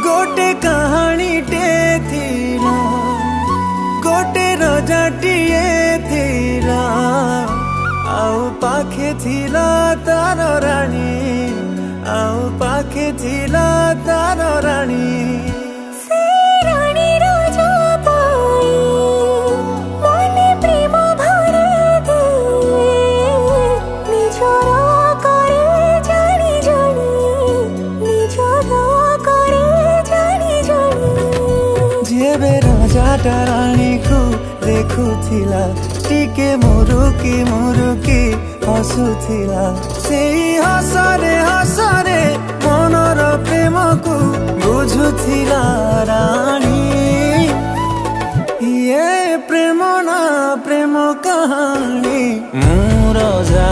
गोटे कहानी टे थीला गोटे रजाटिए थीला आउ पाखे थीला तार रानी आउ पाखे थीला तार रानी रानी को देखुथिला टिके मुरुकी हसुथिला से हसरे मनर प्रेम को बुझुथिला रानी ये प्रेम ना प्रेम कहानी मोर जा